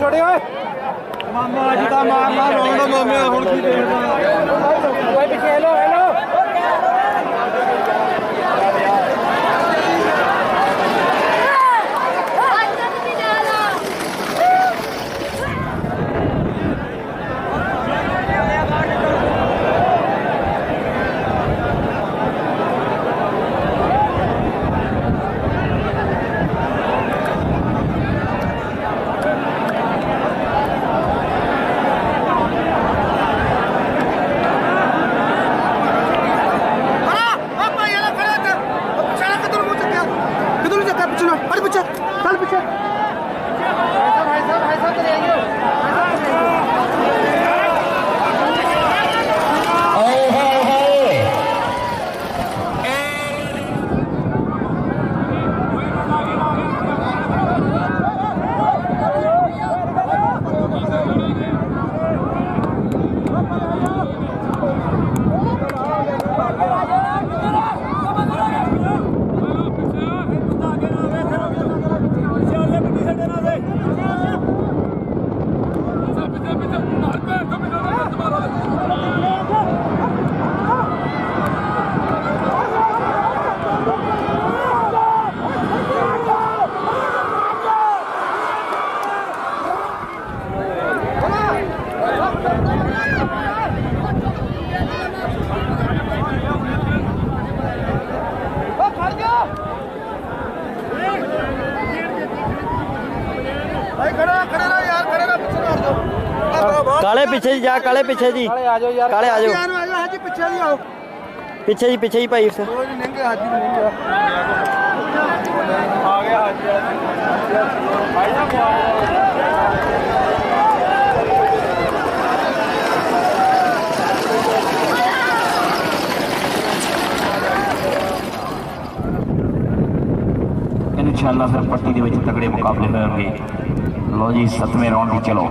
ਛੋੜੇ ਓਏ ਮਾਮਾ ਅੱਜ ਦਾ ਮਾਰਨਾ ਰੋਣਾ ਮਾਮੇ ਹੁਣ ਕੀ ਦੇਖਦਾ ਓਏ ਪਿੱਛੇ ਹੈਲੋ ਹੈਲੋ काले पीछे जी जा काले पीछे जी काले आ जाओ यार काले आ जाओ हाँ जी पीछे जी आओ पीछे ही भाई से आ गया इंशाअल्लाह फिर पट्टी दे विच तगड़े मुकाबले होंगे। लो जी 7वें राउंड की चलो